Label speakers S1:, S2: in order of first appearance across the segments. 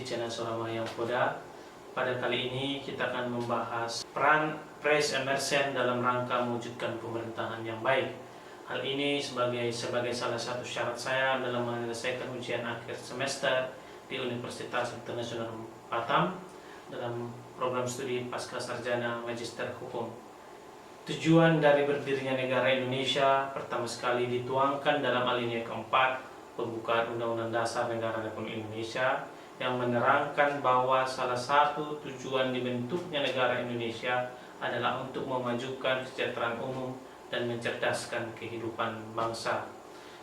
S1: channel Surama yang Koda. Pada kali ini kita akan membahas peran Pres Emerson dalam rangka mewujudkan pemerintahan yang baik. Hal ini sebagai salah satu syarat saya dalam menyelesaikan ujian akhir semester di Universitas Internasional Batam dalam program studi Pasca Sarjana Magister Hukum. Tujuan dari berdirinya negara Indonesia pertama sekali dituangkan dalam alinea keempat pembukaan Undang-Undang Dasar Negara Republik Indonesia yang menerangkan bahwa salah satu tujuan dibentuknya negara Indonesia adalah untuk memajukan kesejahteraan umum dan mencerdaskan kehidupan bangsa.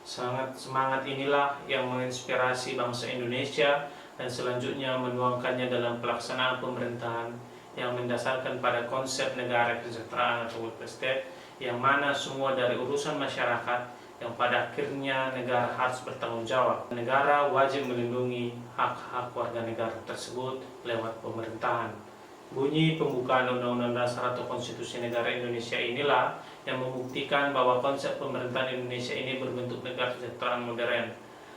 S1: Semangat inilah yang menginspirasi bangsa Indonesia dan selanjutnya menuangkannya dalam pelaksanaan pemerintahan yang mendasarkan pada konsep negara kesejahteraan atau welfare state, yang mana semua dari urusan masyarakat yang pada akhirnya negara harus bertanggung jawab. Negara wajib melindungi hak-hak warga negara tersebut lewat pemerintahan. Bunyi pembukaan Undang-Undang Dasar atau Konstitusi Negara Indonesia inilah yang membuktikan bahwa konsep pemerintahan Indonesia ini berbentuk negara kesejahteraan modern.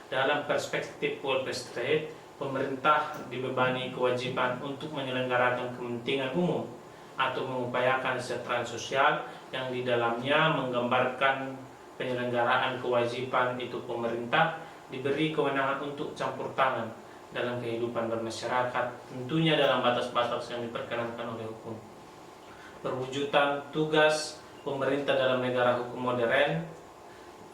S1: Dalam perspektif welfare state, pemerintah dibebani kewajiban untuk menyelenggarakan kepentingan umum atau mengupayakan kesejahteraan sosial yang di dalamnya menggambarkan penyelenggaraan kewajiban itu pemerintah diberi kewenangan untuk campur tangan dalam kehidupan bermasyarakat, tentunya dalam batas-batas yang diperkenankan oleh hukum. Perwujudan tugas pemerintah dalam negara hukum modern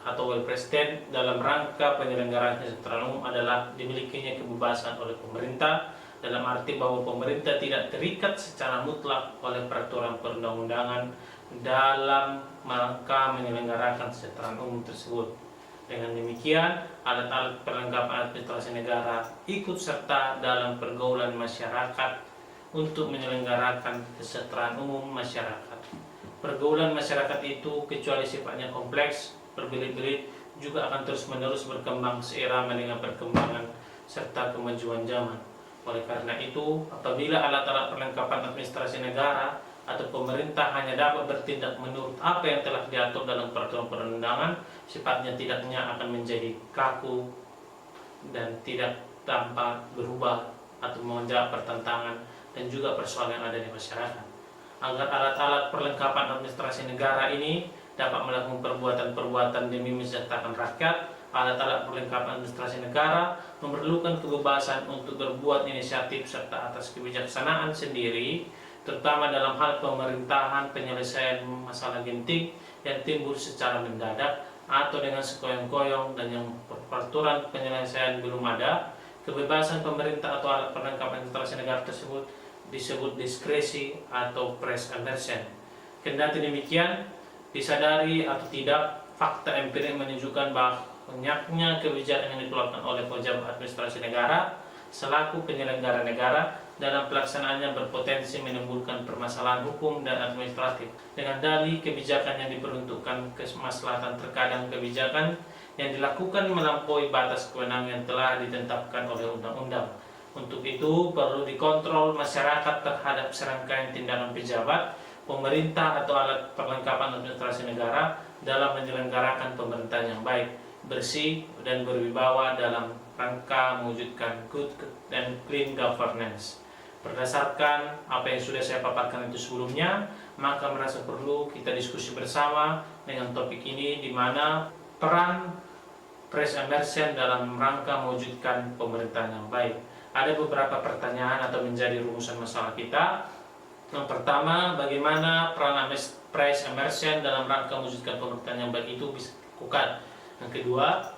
S1: atau welfare state dalam rangka penyelenggaraan kesejahteraan umum adalah dimilikinya kebebasan oleh pemerintah, dalam arti bahwa pemerintah tidak terikat secara mutlak oleh peraturan perundang-undangan dalam rangka menyelenggarakan kesejahteraan umum tersebut. Dengan demikian, alat-alat perlengkapan administrasi negara ikut serta dalam pergaulan masyarakat untuk menyelenggarakan kesejahteraan umum masyarakat. Pergaulan masyarakat itu, kecuali sifatnya kompleks, berbelit-belit, juga akan terus-menerus berkembang seirama dengan perkembangan serta kemajuan zaman. Oleh karena itu, apabila alat-alat perlengkapan administrasi negara atau pemerintah hanya dapat bertindak menurut apa yang telah diatur dalam peraturan perundangan, sifatnya tidaknya akan menjadi kaku dan tidak dapat berubah atau menjawab pertentangan dan juga persoalan yang ada di masyarakat. Agar alat-alat perlengkapan administrasi negara ini dapat melakukan perbuatan-perbuatan demi mensejahterakan rakyat, alat-alat perlengkapan administrasi negara memerlukan kebebasan untuk berbuat inisiatif serta atas kebijaksanaan sendiri, terutama dalam hal pemerintahan penyelesaian masalah genting yang timbul secara mendadak atau dengan sekoyong-koyong dan yang peraturan penyelesaian belum ada. Kebebasan pemerintah atau alat perlengkapan administrasi negara tersebut disebut diskresi atau pres emerson. Kendati demikian, disadari atau tidak, fakta empirik menunjukkan bahwa banyaknya kebijakan yang dikeluarkan oleh pejabat administrasi negara selaku penyelenggara negara dalam pelaksanaannya berpotensi menimbulkan permasalahan hukum dan administratif. Dengan dalih kebijakan yang diperuntukkan kemaslahatan, terkadang kebijakan yang dilakukan melampaui batas kewenangan yang telah ditetapkan oleh undang-undang. Untuk itu perlu dikontrol masyarakat terhadap serangkaian tindakan pejabat, pemerintah atau alat perlengkapan administrasi negara dalam menyelenggarakan pemerintahan yang baik, bersih dan berwibawa dalam rangka mewujudkan good and clean governance. Berdasarkan apa yang sudah saya paparkan itu sebelumnya, maka merasa perlu kita diskusi bersama dengan topik ini, di mana peran Pres Emerson dalam rangka mewujudkan pemerintahan yang baik. Ada beberapa pertanyaan atau menjadi rumusan masalah kita. Yang pertama, bagaimana peran Pres Emerson dalam rangka mewujudkan pemerintahan yang baik itu bisa dilakukan? Yang kedua,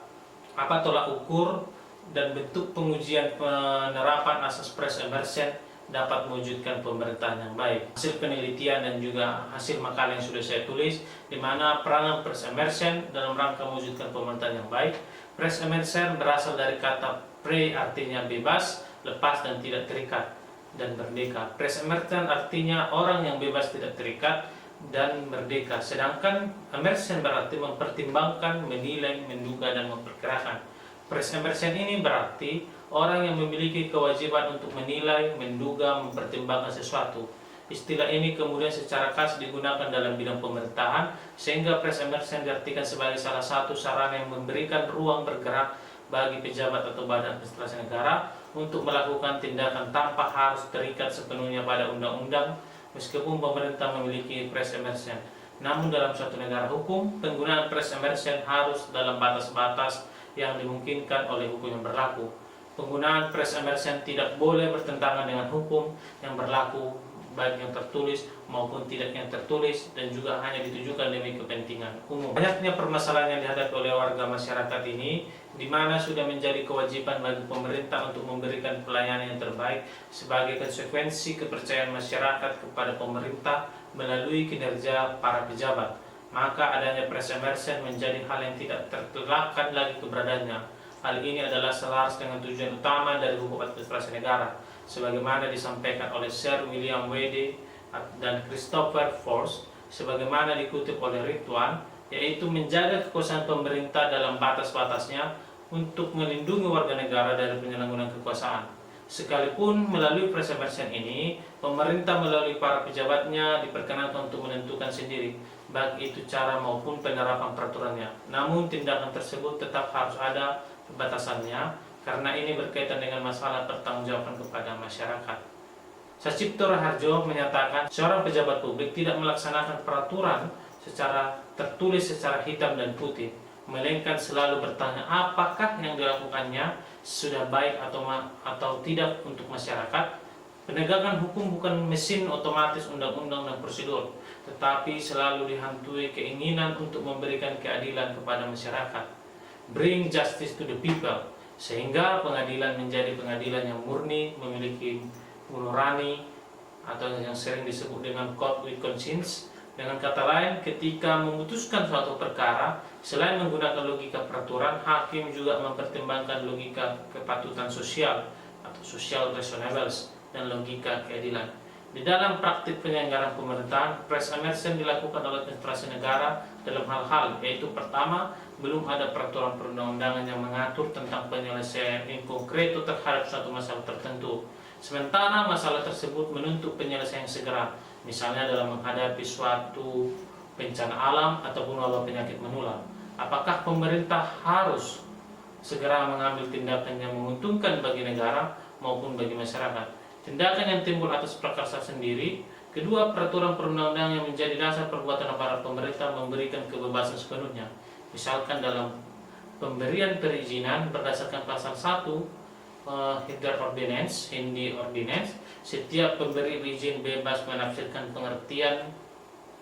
S1: apa tolak ukur dan bentuk pengujian penerapan asas Pres Emerson dapat mewujudkan pemerintahan yang baik? Hasil penelitian dan juga hasil makalah yang sudah saya tulis, di mana peranan Pres Emerson dalam rangka mewujudkan pemerintahan yang baik. Pres Emerson berasal dari kata pre, artinya bebas, lepas dan tidak terikat, dan merdeka. Pres Emerson artinya orang yang bebas, tidak terikat dan merdeka. Sedangkan Emerson berarti mempertimbangkan, menilai, menduga dan memperkirakan. Pres Emerson ini berarti orang yang memiliki kewajiban untuk menilai, menduga, mempertimbangkan sesuatu. Istilah ini kemudian secara khas digunakan dalam bidang pemerintahan, sehingga Pres Emerson diartikan sebagai salah satu sarana yang memberikan ruang bergerak bagi pejabat atau badan administrasi negara untuk melakukan tindakan tanpa harus terikat sepenuhnya pada undang-undang, meskipun pemerintah memiliki pres emersen. Namun dalam suatu negara hukum, penggunaan pres emersen harus dalam batas-batas yang dimungkinkan oleh hukum yang berlaku. Penggunaan pres emersen tidak boleh bertentangan dengan hukum yang berlaku, baik yang tertulis maupun tidak yang tertulis, dan juga hanya ditujukan demi kepentingan umum. Banyaknya permasalahan yang dihadapi oleh warga masyarakat ini, di mana sudah menjadi kewajiban bagi pemerintah untuk memberikan pelayanan yang terbaik sebagai konsekuensi kepercayaan masyarakat kepada pemerintah melalui kinerja para pejabat. Maka adanya pres emersen menjadi hal yang tidak terelakkan lagi keberadaannya. Hal ini adalah selaras dengan tujuan utama dari hukum administrasi negara, sebagaimana disampaikan oleh Sir William Wade dan Christopher Force, sebagaimana dikutip oleh Ridwan, yaitu menjaga kekuasaan pemerintah dalam batas-batasnya untuk melindungi warga negara dari penyalahgunaan kekuasaan. Sekalipun melalui pres emersen ini, pemerintah melalui para pejabatnya diperkenankan untuk menentukan sendiri, baik itu cara maupun penerapan peraturannya. Namun tindakan tersebut tetap harus ada batasannya, karena ini berkaitan dengan masalah pertanggungjawaban kepada masyarakat. Sacipto Raharjo menyatakan seorang pejabat publik tidak melaksanakan peraturan secara tertulis secara hitam dan putih, melainkan selalu bertanya apakah yang dilakukannya sudah baik atau tidak untuk masyarakat. Penegakan hukum bukan mesin otomatis undang-undang dan prosedur, tetapi selalu dihantui keinginan untuk memberikan keadilan kepada masyarakat. Bring justice to the people, sehingga pengadilan menjadi pengadilan yang murni, memiliki nurani, atau yang sering disebut dengan court with conscience. Dengan kata lain, ketika memutuskan suatu perkara, selain menggunakan logika peraturan, hakim juga mempertimbangkan logika kepatutan sosial atau social reasonableness dan logika keadilan. Di dalam praktik penyelenggaraan pemerintahan, pres emersen dilakukan oleh administrasi negara dalam hal-hal, yaitu pertama, belum ada peraturan perundang-undangan yang mengatur tentang penyelesaian in concreto terhadap suatu masalah tertentu, sementara masalah tersebut menuntut penyelesaian segera, misalnya dalam menghadapi suatu bencana alam ataupun wabah penyakit menular. Apakah pemerintah harus segera mengambil tindakan yang menguntungkan bagi negara maupun bagi masyarakat? Tindakan yang timbul atas prakarsa sendiri. Kedua, peraturan perundang-undangan yang menjadi dasar perbuatan aparat pemerintah memberikan kebebasan sepenuhnya. Misalkan dalam pemberian perizinan berdasarkan pasal 1 Hindi Ordinance, setiap pemberi izin bebas menafsirkan pengertian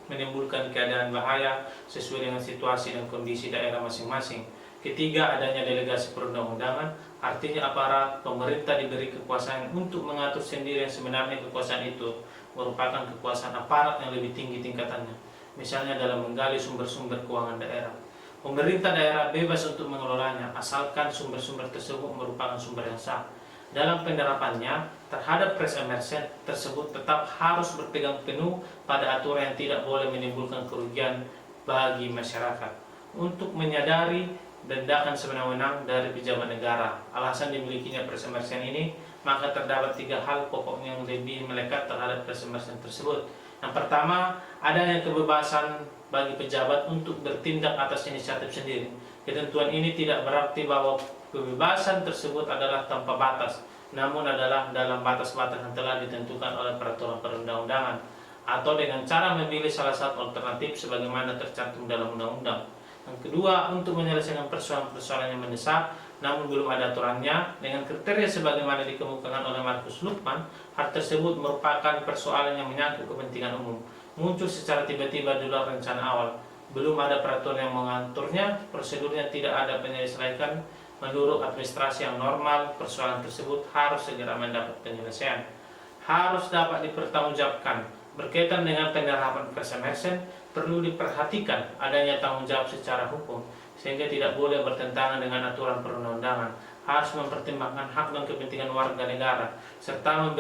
S1: menimbulkan keadaan bahaya sesuai dengan situasi dan kondisi daerah masing-masing. Ketiga, adanya delegasi perundang-undangan, artinya aparat pemerintah diberi kekuasaan untuk mengatur sendiri yang sebenarnya kekuasaan itu merupakan kekuasaan aparat yang lebih tinggi tingkatannya, misalnya dalam menggali sumber-sumber keuangan daerah. Pemerintah daerah bebas untuk mengelolanya, asalkan sumber-sumber tersebut merupakan sumber yang sah. Dalam penerapannya terhadap pres emersen tersebut tetap harus berpegang penuh pada aturan yang tidak boleh menimbulkan kerugian bagi masyarakat. Untuk menyadari tindakan sewenang-wenang dari pejabat negara, alasan dimilikinya pres emersen ini, maka terdapat 3 hal pokoknya yang lebih melekat terhadap pres emersen tersebut. Yang pertama, adanya kebebasan bagi pejabat untuk bertindak atas inisiatif sendiri. Ketentuan ini tidak berarti bahwa kebebasan tersebut adalah tanpa batas, namun adalah dalam batas-batas yang telah ditentukan oleh peraturan perundang-undangan, atau dengan cara memilih salah satu alternatif sebagaimana tercantum dalam undang-undang. Yang kedua, untuk menyelesaikan persoalan-persoalan yang mendesak namun belum ada aturannya dengan kriteria sebagaimana dikemukakan oleh Markus Luthmann, hal tersebut merupakan persoalan yang menyangkut kepentingan umum, muncul secara tiba-tiba di luar rencana awal, belum ada peraturan yang mengaturnya, prosedurnya tidak ada penyelesaian. Menurut administrasi yang normal, persoalan tersebut harus segera mendapat penyelesaian, harus dapat dipertanggungjawabkan. Berkaitan dengan penerapan pres emersen, perlu diperhatikan adanya tanggung jawab secara hukum, sehingga tidak boleh bertentangan dengan aturan perundang-undangan, harus mempertimbangkan hak dan kepentingan warga negara, serta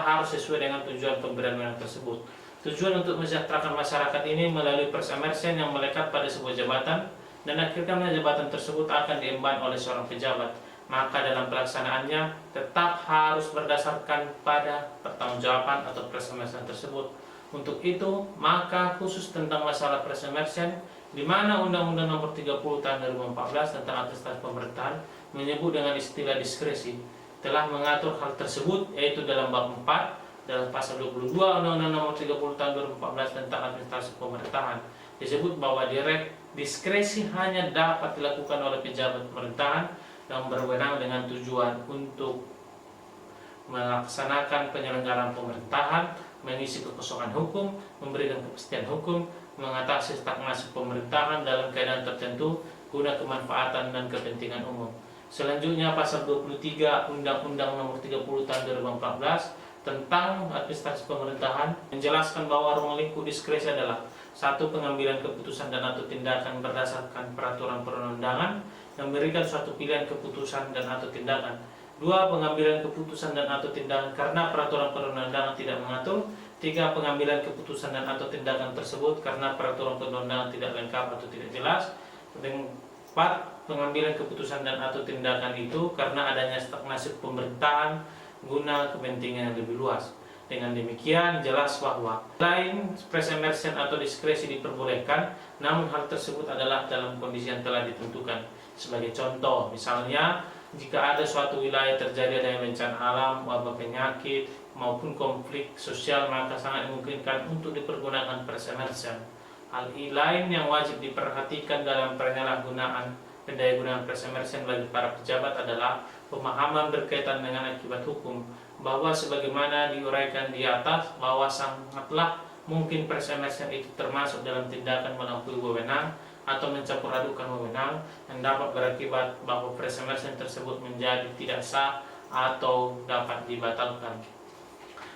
S1: harus sesuai dengan tujuan pemberian wewenang tersebut. Tujuan untuk mensejahterakan masyarakat ini melalui pres emersen yang melekat pada sebuah jabatan, dan akhirnya jabatan tersebut akan diemban oleh seorang pejabat, maka dalam pelaksanaannya tetap harus berdasarkan pada pertanggungjawaban atau pres emersen tersebut. Untuk itu, maka khusus tentang masalah pres emersen, di mana Undang-Undang Nomor 30 Tahun 2014 tentang Administrasi Pemerintahan menyebut dengan istilah diskresi, telah mengatur hal tersebut, yaitu dalam bab 4 dalam pasal 22 Undang-Undang Nomor 30 Tahun 2014 tentang Administrasi Pemerintahan disebut bahwa diskresi hanya dapat dilakukan oleh pejabat pemerintahan yang berwenang dengan tujuan untuk melaksanakan penyelenggaraan pemerintahan, mengisi kekosongan hukum, memberikan kepastian hukum, mengatasi stagnasi pemerintahan dalam keadaan tertentu guna kemanfaatan dan kepentingan umum. Selanjutnya pasal 23 Undang-Undang Nomor 30 Tahun 2014 tentang administrasi pemerintahan menjelaskan bahwa ruang lingkup diskresi adalah: 1. Pengambilan keputusan dan atau tindakan berdasarkan peraturan perundang-undangan yang memberikan suatu pilihan keputusan dan atau tindakan. 2. Pengambilan keputusan dan atau tindakan karena peraturan perundang-undangan tidak mengatur. 3. Pengambilan keputusan dan atau tindakan tersebut karena peraturan perundang-undangan tidak lengkap atau tidak jelas. 4. Pengambilan keputusan dan atau tindakan itu karena adanya stagnasi pemerintahan guna kepentingan yang lebih luas. Dengan demikian jelas bahwa selain pres emersen atau diskresi diperbolehkan, namun hal tersebut adalah dalam kondisi yang telah ditentukan. Sebagai contoh, misalnya jika ada suatu wilayah terjadi adanya bencana alam, wabah penyakit, maupun konflik sosial, maka sangat memungkinkan untuk dipergunakan pres emersen. Hal lain yang wajib diperhatikan dalam penyalahgunaan pendayagunaan pres emersen bagi para pejabat adalah pemahaman berkaitan dengan akibat hukum, bahwa sebagaimana diuraikan di atas bahwa sangatlah mungkin pres emersen itu termasuk dalam tindakan melampaui wewenang atau mencampur adukan wewenang yang dapat berakibat bahwa pres emersen tersebut menjadi tidak sah atau dapat dibatalkan.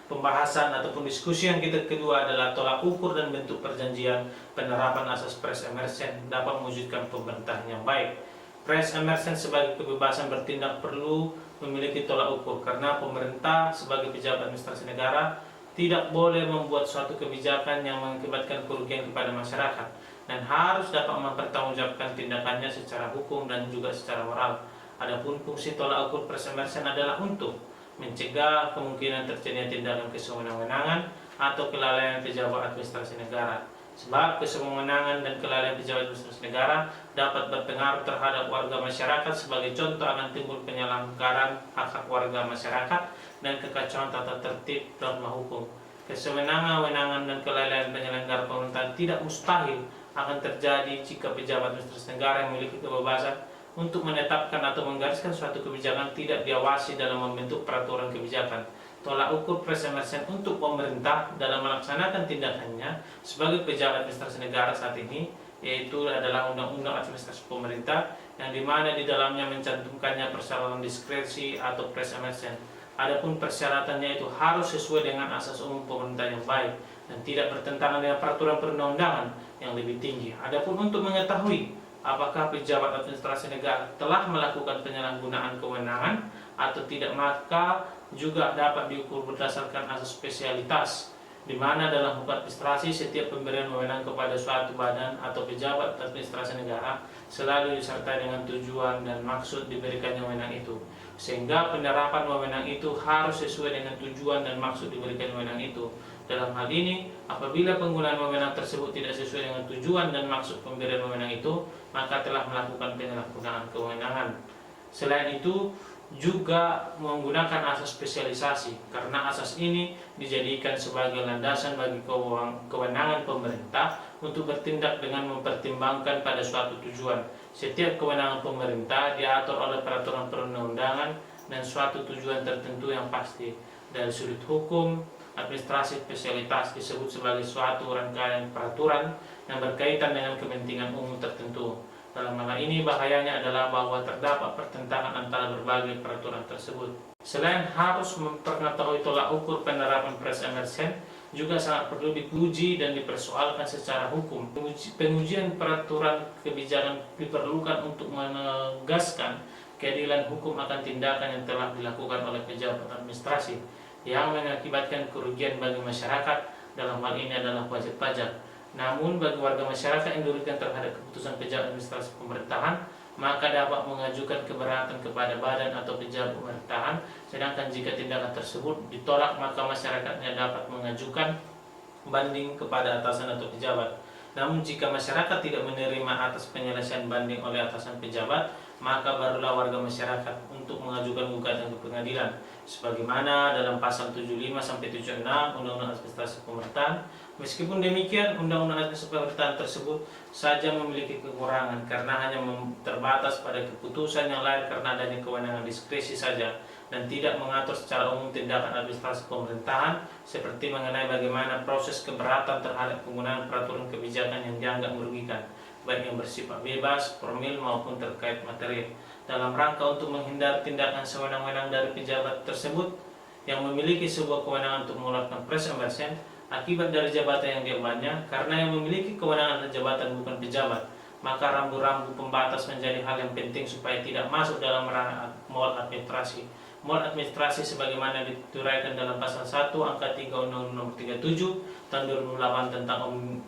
S1: Pembahasan ataupun diskusi yang kita kedua adalah tolak ukur dan bentuk perjanjian penerapan asas pres emersen dapat mewujudkan pemerintahan yang baik. Pres emersen sebagai kebebasan bertindak perlu memiliki tolak ukur karena pemerintah sebagai pejabat administrasi negara tidak boleh membuat suatu kebijakan yang mengakibatkan kerugian kepada masyarakat dan harus dapat mempertanggungjawabkan tindakannya secara hukum dan juga secara moral. Adapun fungsi tolak ukur pres emersen adalah untuk mencegah kemungkinan terjadinya tindakan kesewenang-wenangan atau kelalaian pejabat administrasi negara. Sebab kesewenang-wenangan dan kelalaian pejabat administrasi negara dapat berpengaruh terhadap warga masyarakat. Sebagai contoh akan timbul penyelenggaraan hak-hak warga masyarakat dan kekacauan tata tertib norma hukum. Kesewenang-wenangan dan kelalaian penyelenggara pemerintahan tidak mustahil akan terjadi jika pejabat administrasi negara yang memiliki kebebasan untuk menetapkan atau menggariskan suatu kebijakan tidak diawasi dalam membentuk peraturan kebijakan. Tolak ukur pres emersen untuk pemerintah dalam melaksanakan tindakannya sebagai pejabat administrasi negara saat ini yaitu adalah Undang-Undang Administrasi Pemerintah yang dimana di dalamnya mencantumkannya persyaratan diskresi atau pres emersen. Adapun persyaratannya itu harus sesuai dengan asas umum pemerintah yang baik dan tidak bertentangan dengan peraturan perundang-undangan yang lebih tinggi. Adapun untuk mengetahui apakah pejabat administrasi negara telah melakukan penyalahgunaan kewenangan atau tidak, maka juga dapat diukur berdasarkan asas spesialitas, di mana dalam hukum administrasi setiap pemberian wewenang kepada suatu badan atau pejabat administrasi negara selalu disertai dengan tujuan dan maksud diberikannya wewenang itu, sehingga penerapan wewenang itu harus sesuai dengan tujuan dan maksud diberikan wewenang itu. Dalam hal ini, apabila penggunaan wewenang tersebut tidak sesuai dengan tujuan dan maksud pemberian wewenang itu, maka telah melakukan penyalahgunaan kewenangan. Selain itu, juga menggunakan asas spesialisasi, karena asas ini dijadikan sebagai landasan bagi kewenangan pemerintah untuk bertindak dengan mempertimbangkan pada suatu tujuan. Setiap kewenangan pemerintah diatur oleh peraturan perundang-undangan dan suatu tujuan tertentu yang pasti. Dari sudut hukum, administrasi spesialitas disebut sebagai suatu rangkaian peraturan yang berkaitan dengan kepentingan umum tertentu. Dalam hal ini bahayanya adalah bahwa terdapat pertentangan antara berbagai peraturan tersebut. Selain harus mengetahui tolak ukur penerapan pres emersen, juga sangat perlu diuji dan dipersoalkan secara hukum. Pengujian peraturan kebijakan diperlukan untuk menegaskan keadilan hukum akan tindakan yang telah dilakukan oleh pejabat administrasi yang mengakibatkan kerugian bagi masyarakat. Dalam hal ini adalah wajib pajak. Namun bagi warga masyarakat yang dirugikan terhadap keputusan pejabat administrasi pemerintahan, maka dapat mengajukan keberatan kepada badan atau pejabat pemerintahan. Sedangkan jika tindakan tersebut ditolak, maka masyarakatnya dapat mengajukan banding kepada atasan atau pejabat. Namun jika masyarakat tidak menerima atas penyelesaian banding oleh atasan pejabat, maka barulah warga masyarakat untuk mengajukan gugatan ke pengadilan sebagaimana dalam pasal 75 sampai 76 Undang-Undang Administrasi Pemerintahan. Meskipun demikian, Undang-Undang Administrasi Pemerintahan tersebut saja memiliki kekurangan karena hanya terbatas pada keputusan yang lahir karena adanya kewenangan diskresi saja dan tidak mengatur secara umum tindakan administrasi pemerintahan seperti mengenai bagaimana proses keberatan terhadap penggunaan peraturan kebijakan yang dianggap merugikan, baik yang bersifat bebas, formil maupun terkait materi. Dalam rangka untuk menghindari tindakan sewenang-wenang dari pejabat tersebut yang memiliki sebuah kewenangan untuk mengeluarkan pres emersen akibat dari jabatan yang diembannya, karena yang memiliki kewenangan adalah jabatan bukan pejabat, maka rambu-rambu pembatas menjadi hal yang penting supaya tidak masuk dalam ranah mal administrasi. Mal administrasi sebagaimana dituraikan dalam pasal 1 angka 3 Undang-Undang Nomor 37 tahun 2008 tentang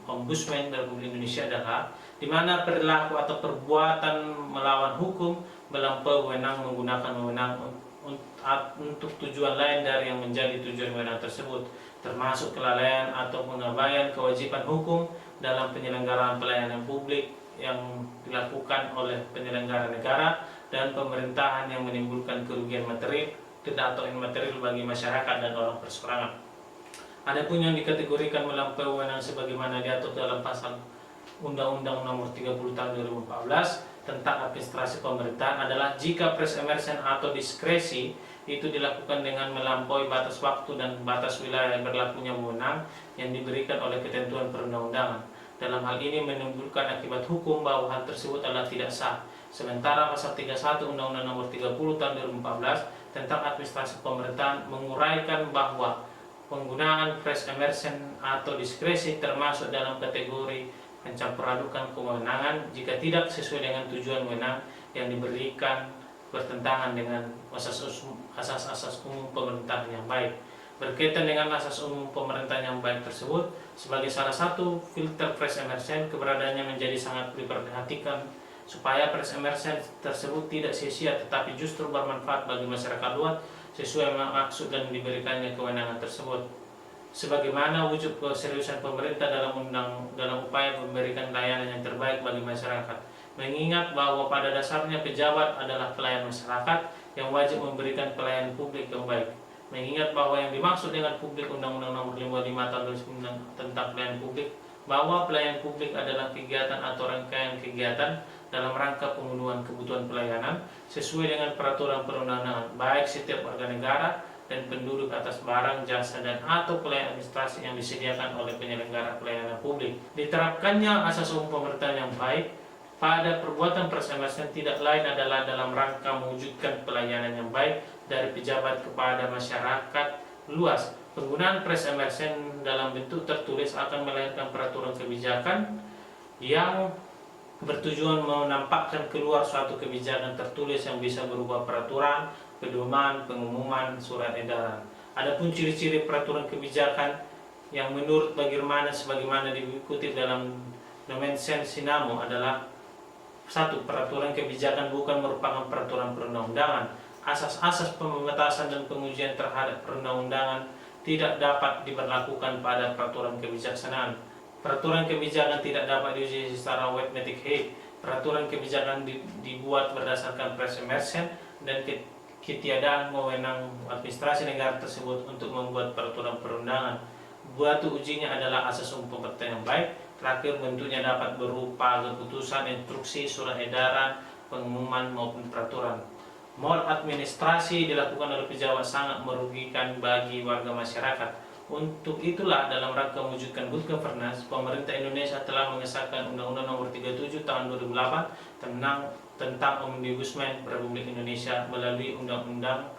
S1: Ombudsman Republik Indonesia adalah di mana perilaku atau perbuatan melawan hukum melampaui wewenang menggunakan wewenang untuk tujuan lain dari yang menjadi tujuan wewenang tersebut, termasuk kelalaian atau pengabaian kewajiban hukum dalam penyelenggaraan pelayanan publik yang dilakukan oleh penyelenggara negara dan pemerintahan yang menimbulkan kerugian material atau imaterial bagi masyarakat dan orang perseorangan. Adapun yang dikategorikan melampaui wewenang sebagaimana diatur dalam pasal Undang-Undang Nomor 30 Tahun 2014 tentang administrasi pemerintahan adalah jika pres emersen atau diskresi itu dilakukan dengan melampaui batas waktu dan batas wilayah berlakunya wewenang yang diberikan oleh ketentuan perundang-undangan. Dalam hal ini menimbulkan akibat hukum bahwa hal tersebut adalah tidak sah. Sementara pasal 31 Undang-Undang Nomor 30 Tahun 2014 tentang administrasi pemerintahan menguraikan bahwa penggunaan pres emersen atau diskresi termasuk dalam kategori mencampuradukan kewenangan jika tidak sesuai dengan tujuan wewenang yang diberikan bertentangan dengan asas-asas umum pemerintahan yang baik. Berkaitan dengan asas umum pemerintahan yang baik tersebut, sebagai salah satu filter pres emersen, keberadaannya menjadi sangat diperhatikan supaya pres emersen tersebut tidak sia-sia tetapi justru bermanfaat bagi masyarakat luas sesuai maksud dan diberikannya kewenangan tersebut. Sebagaimana wujud keseriusan pemerintah dalam upaya memberikan layanan yang terbaik bagi masyarakat, mengingat bahwa pada dasarnya pejabat adalah pelayan masyarakat yang wajib memberikan pelayanan publik yang baik. Mengingat bahwa yang dimaksud dengan publik Undang-Undang Nomor 55 Tahun 2009 tentang pelayanan publik, bahwa pelayanan publik adalah kegiatan atau rangkaian kegiatan dalam rangka pemenuhan kebutuhan pelayanan sesuai dengan peraturan perundang-undangan, baik setiap warga negara dan penduduk atas barang, jasa, dan atau pelayanan administrasi yang disediakan oleh penyelenggara pelayanan publik. Diterapkannya asas umum pemerintahan yang baik pada perbuatan pres emersen tidak lain adalah dalam rangka mewujudkan pelayanan yang baik dari pejabat kepada masyarakat luas. Penggunaan pres emersen dalam bentuk tertulis akan melahirkan peraturan kebijakan yang bertujuan menampakkan keluar suatu kebijakan tertulis yang bisa berupa peraturan, pedoman, pengumuman, surat edaran. Adapun ciri-ciri peraturan kebijakan yang menurut sebagaimana dikutip dalam Nomen Sinamo adalah: 1. Peraturan kebijakan bukan merupakan peraturan perundang-undangan. Asas-asas pembatasan dan pengujian terhadap perundang-undangan tidak dapat diberlakukan pada peraturan kebijaksanaan. Peraturan kebijakan tidak dapat diuji secara arithmetic head. Peraturan kebijakan dibuat berdasarkan pres emersen dan ketiadaan wewenang administrasi negara tersebut untuk membuat peraturan perundangan. Batu ujinya adalah asas umum pemerintahan yang baik. Terakhir, bentuknya dapat berupa keputusan, instruksi, surat edaran, pengumuman maupun peraturan. Mal administrasi dilakukan oleh pejabat sangat merugikan bagi warga masyarakat. Untuk itulah dalam rangka mewujudkan good governance, pemerintah Indonesia telah mengesahkan Undang-Undang Nomor 37 Tahun 2008 tentang Ombudsman Republik Indonesia. Melalui undang-undang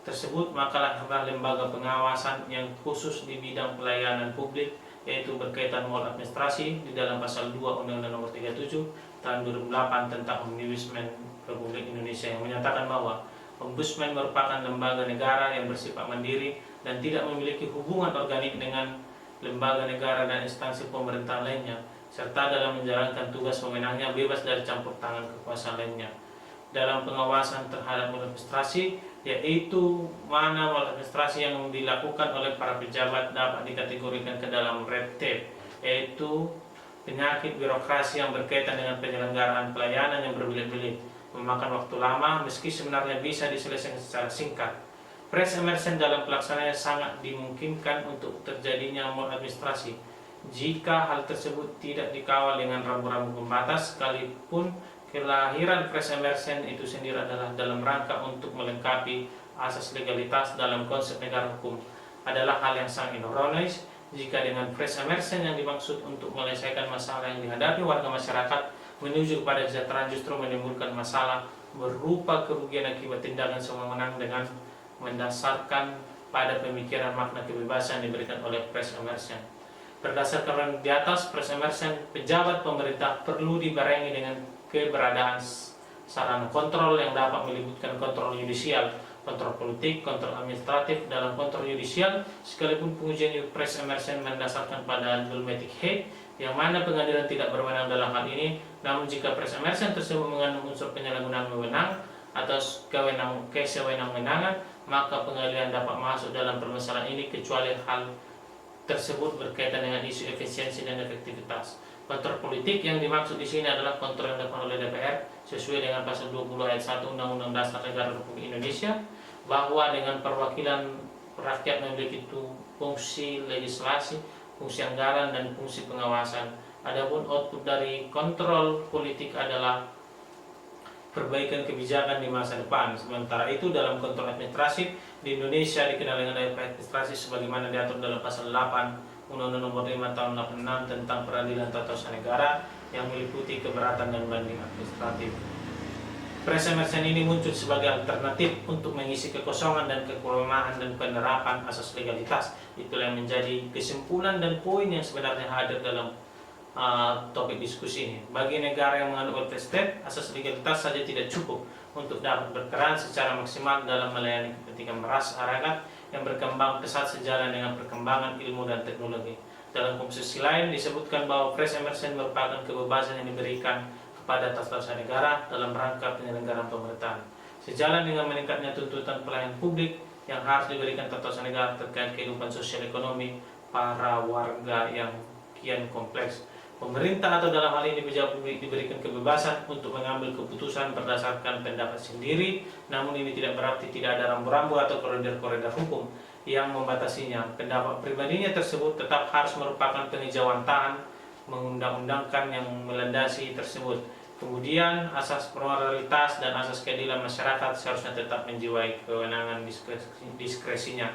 S1: tersebut, maka lembaga pengawasan yang khusus di bidang pelayanan publik, yaitu berkaitan mal administrasi di dalam pasal 2 Undang-Undang Nomor 37 Tahun 2008 tentang Ombudsman Republik Indonesia, yang menyatakan bahwa Ombudsman merupakan lembaga negara yang bersifat mandiri dan tidak memiliki hubungan organik dengan lembaga negara dan instansi pemerintahan lainnya, serta dalam menjalankan tugas wewenangnya bebas dari campur tangan kekuasaan lainnya. Dalam pengawasan terhadap administrasi, yaitu mana administrasi yang dilakukan oleh para pejabat dapat dikategorikan ke dalam red tape, yaitu penyakit birokrasi yang berkaitan dengan penyelenggaraan pelayanan yang berbelit-belit. memakan waktu lama meski sebenarnya bisa diselesaikan secara singkat. Press emergence dalam pelaksanaannya sangat dimungkinkan untuk terjadinya maladministrasi jika hal tersebut tidak dikawal dengan rambu-rambu pembatas, sekalipun kelahiran press emergence itu sendiri adalah dalam rangka untuk melengkapi asas legalitas dalam konsep negara hukum. Adalah hal yang sangat ironis jika dengan press emergence yang dimaksud untuk menyelesaikan masalah yang dihadapi warga masyarakat menuju kepada kesejahteraan justru menimbulkan masalah berupa kerugian akibat tindakan sewenang-wenang dengan mendasarkan pada pemikiran makna kebebasan diberikan oleh press emergence. Berdasarkan di atas, press emergence pejabat pemerintah perlu dibarengi dengan keberadaan sarana kontrol yang dapat melibatkan kontrol yudisial, kontrol politik, kontrol administratif. Dalam kontrol yudisial, sekalipun pengujian press emergence mendasarkan pada dogmatic hate, yang mana pengadilan tidak berwenang dalam hal ini, namun jika press emergence tersebut mengandung unsur penyalahgunaan wewenang atau kesewenang-wenangan, maka pengadilan dapat masuk dalam permasalahan ini kecuali hal tersebut berkaitan dengan isu efisiensi dan efektivitas. Kontrol politik yang dimaksud di sini adalah kontrol yang dilakukan oleh DPR sesuai dengan pasal 20 ayat 1 Undang-Undang Dasar Negara Republik Indonesia, bahwa dengan perwakilan rakyat memiliki fungsi legislasi, fungsi anggaran, dan fungsi pengawasan. Adapun output dari kontrol politik adalah perbaikan kebijakan di masa depan. Sementara itu dalam kontrol administrasi di Indonesia dikenal dengan administrasi sebagaimana diatur dalam pasal 8 Undang-Undang Nomor 5 Tahun 86 tentang Peradilan Tata Usaha Negara yang meliputi keberatan dan banding administratif. Press emergence ini muncul sebagai alternatif untuk mengisi kekosongan dan kekelemahan dan penerapan asas legalitas. Itulah yang menjadi kesimpulan dan poin yang sebenarnya hadir dalam topik diskusi ini. Bagi negara yang mengandung welfare state, asas legalitas saja tidak cukup untuk dapat berperan secara maksimal dalam melayani kepentingan masyarakat yang berkembang pesat sejalan dengan perkembangan ilmu dan teknologi. Dalam komposisi lain disebutkan bahwa press emergence merupakan kebebasan yang diberikan kepada tata usaha negara dalam rangka penyelenggaraan pemerintahan. Sejalan dengan meningkatnya tuntutan pelayanan publik yang harus diberikan tata usaha negara terkait kehidupan sosial ekonomi para warga yang kian kompleks. Pemerintah atau dalam hal ini pejabat publik diberikan kebebasan untuk mengambil keputusan berdasarkan pendapat sendiri, namun ini tidak berarti tidak ada rambu-rambu atau koridor-koridor hukum yang membatasinya. Pendapat pribadinya tersebut tetap harus merupakan penghijauan tahan mengundang-undangkan yang melandasi tersebut. Kemudian asas moralitas dan asas keadilan masyarakat seharusnya tetap menjiwai kewenangan diskresinya.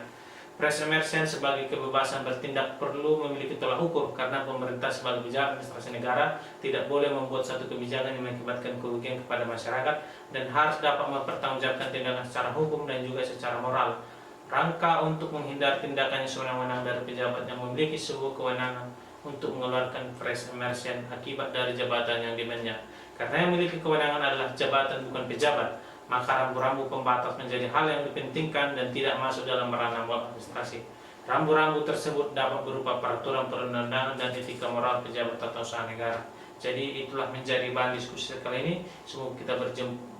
S1: Press emergence sebagai kebebasan bertindak perlu memiliki tolak ukur, karena pemerintah sebagai pejabat administrasi negara tidak boleh membuat satu kebijakan yang mengakibatkan kerugian kepada masyarakat dan harus dapat mempertanggungjawabkan tindakan secara hukum dan juga secara moral. Rangka untuk menghindari tindakan yang sewenang-wenang dari pejabat yang memiliki sebuah kewenangan untuk mengeluarkan press emergence akibat dari jabatan yang dimiliki. Karena yang memiliki kewenangan adalah jabatan bukan pejabat, maka rambu-rambu pembatas menjadi hal yang dipentingkan dan tidak masuk dalam ranah administrasi. Rambu-rambu tersebut dapat berupa peraturan perundang-undangan dan etika moral pejabat tata usaha negara. Jadi itulah menjadi bahan diskusi kali ini. Semoga kita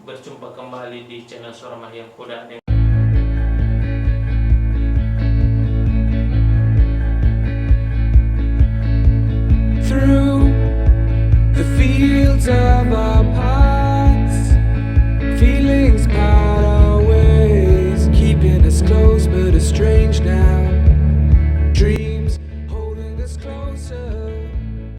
S1: berjumpa kembali di channel Suara Mahiyang Kuda. Through the fields of our past, feelings part our ways, keeping us close but estranged now.